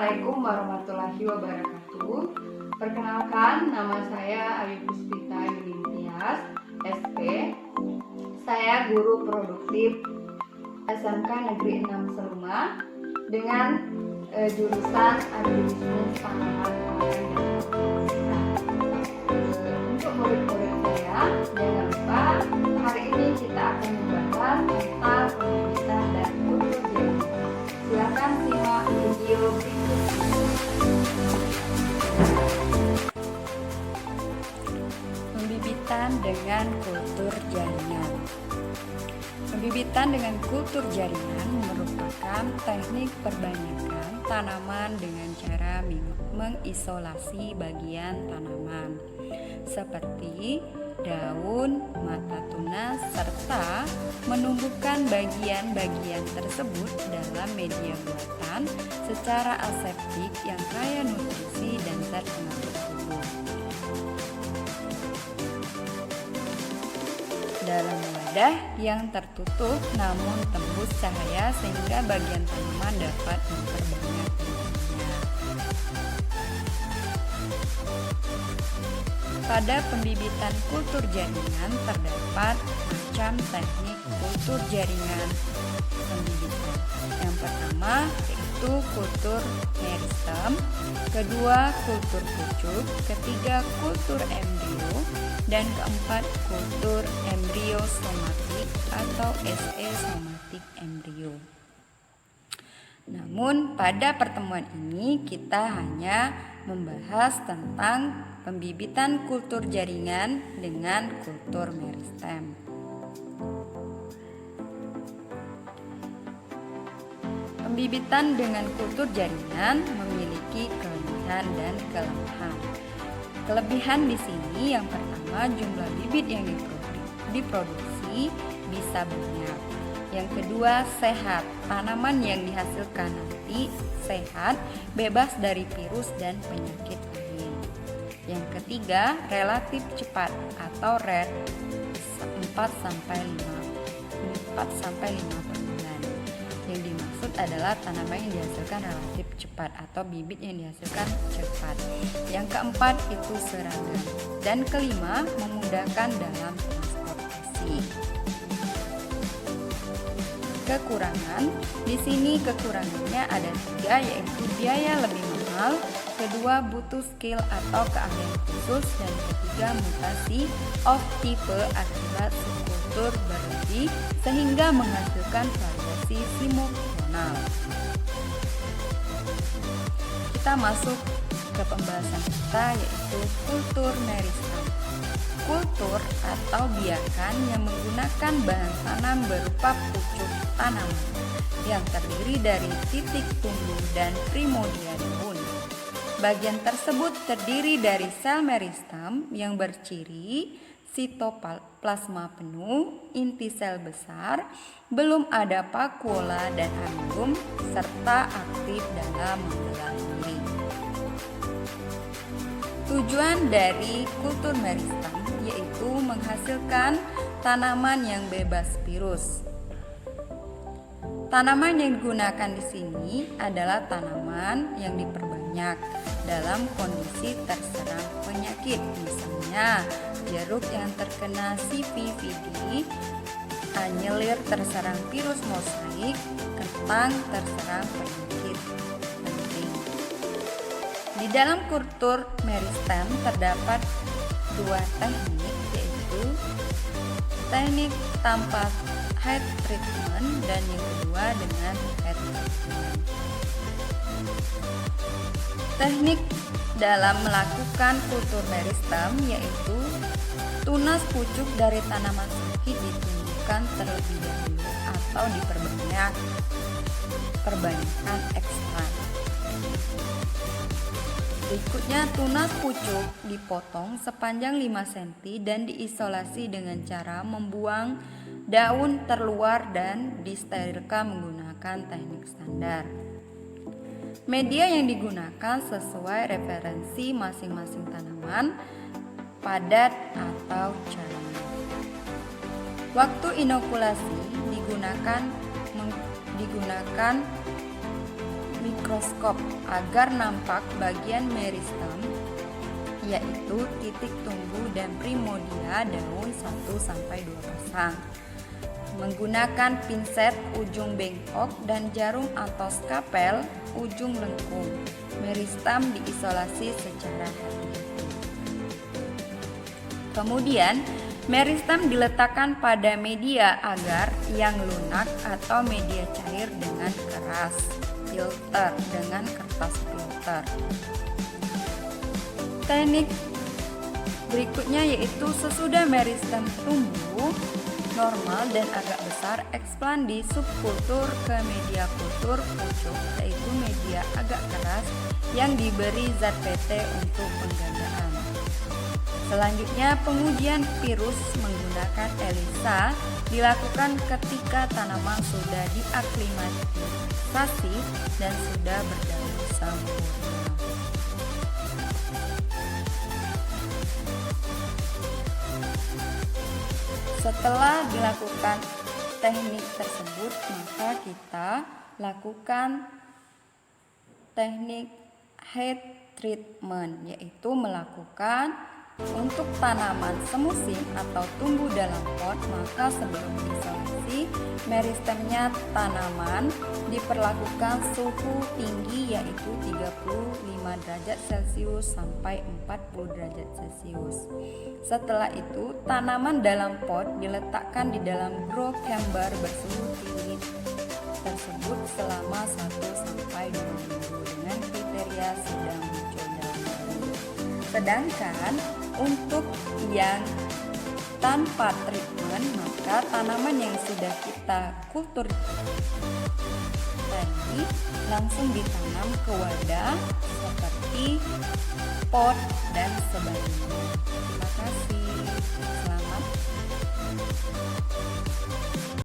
Assalamualaikum warahmatullahi wabarakatuh. Perkenalkan, nama saya Ayu Puspita Yunintias, SP. Saya guru produktif SMK Negeri 6 Seluma dengan jurusan agribisnis tanaman pangan dan perkebunan. Untuk murid-murid saya, jangan lupa hari ini kita akan membahas tentang pembibitan dan kultur jaringan. Silakan simak video berikut. Pembibitan dengan kultur jaringan. Pembibitan dengan kultur jaringan merupakan teknik perbanyakan tanaman dengan cara mengisolasi bagian tanaman seperti daun, mata tunas, serta menumbuhkan bagian-bagian tersebut dalam media buatan secara aseptik yang kaya nutrisi dan zat pengawet tubuh. Dalam wadah yang tertutup namun tembus cahaya sehingga bagian tanaman dapat memperbanyak bibitnya. Pada pembibitan kultur jaringan terdapat macam teknik kultur jaringan pembibitan. Yang pertama yaitu kultur meristem, kedua kultur pucuk, ketiga kultur embrio, dan keempat kultur embrio somatik atau SE somatik embrio. Namun pada pertemuan ini kita hanya membahas tentang pembibitan kultur jaringan dengan kultur meristem. Pembibitan dengan kultur jaringan memiliki kelebihan dan kelemahan. Kelebihan di sini yang pertama, jumlah bibit yang diproduksi bisa banyak. Yang kedua, sehat. Tanaman yang dihasilkan nanti sehat, bebas dari virus dan penyakit lain. Yang ketiga, relatif cepat atau rate 4-5 per bulan. Yang dimaksud adalah tanaman yang dihasilkan relatif cepat atau bibit yang dihasilkan cepat. Yang keempat itu seragam. Dan kelima, memudahkan dalam transportasi. Kekurangan, di sini kekurangannya ada 3, yaitu biaya lebih mahal, kedua butuh skill atau keahlian khusus, dan ketiga mutasi off type akibat subkultur berlebih sehingga menghasilkan variasi simultanal. Kita masuk ke pembahasan kita, yaitu kultur meristem. Kultur atau biakan yang menggunakan bahan tanam berupa pucuk tanaman yang terdiri dari titik tumbuh dan primodia daun. Bagian tersebut terdiri dari sel meristem yang berciri sitoplasma penuh, inti sel besar, belum ada vakuola dan angulum, serta aktif dalam menggelar diri. Tujuan dari kultur meristem yaitu menghasilkan tanaman yang bebas virus. Tanaman yang digunakan di sini adalah tanaman yang diperbanyak dalam kondisi terserang penyakit, misalnya jeruk yang terkena CVVD, anyelir terserang virus mosaik, kentang terserang penyakit penting. Di dalam kultur meristem terdapat 2 teknik, yaitu teknik tanpa head treatment dan yang kedua dengan head treatment. Teknik dalam melakukan kultur meristem yaitu tunas pucuk dari tanaman sakit ditumbuhkan terlebih dahulu atau perbanyakan ekstrak. Berikutnya, tunas pucuk dipotong sepanjang 5 cm dan diisolasi dengan cara membuang daun terluar dan disterilkan menggunakan teknik standar. Media yang digunakan sesuai referensi masing-masing tanaman, padat atau cair. Waktu inokulasi digunakan mikroskop agar nampak bagian meristem, yaitu titik tumbuh dan primodia daun 1-2 pasang. Menggunakan pinset ujung bengkok dan jarum atau skapel ujung lengkung, meristem diisolasi secara hati-hati. Kemudian, meristem diletakkan pada media agar yang lunak atau media cair dengan keras, filter dengan kertas filter. Teknik berikutnya yaitu sesudah meristem tumbuh normal dan agak besar, eksplan di subkultur ke media kultur pucuk, yaitu media agak keras yang diberi zat PT untuk penggandaan. Selanjutnya, pengujian virus menggunakan ELISA dilakukan ketika tanaman sudah diaklimatisasi dan sudah berdaun sempurna. Setelah dilakukan teknik tersebut, maka kita lakukan teknik head treatment, yaitu melakukan untuk tanaman semusim atau tumbuh dalam pot. Maka sebelum isolasi meristemnya tanaman diperlakukan suhu tinggi, yaitu 35 derajat Celcius sampai 40 derajat Celcius. Setelah itu, tanaman dalam pot diletakkan di dalam grow chamber bersuhu tinggi tersebut selama 1-2 minggu dengan kriteria sedang muncul daun baru. Sedangkan untuk yang tanpa treatment, maka tanaman yang sudah kita kultur tadi langsung ditanam ke wadah seperti pot dan sebagainya. Terima kasih. Selamat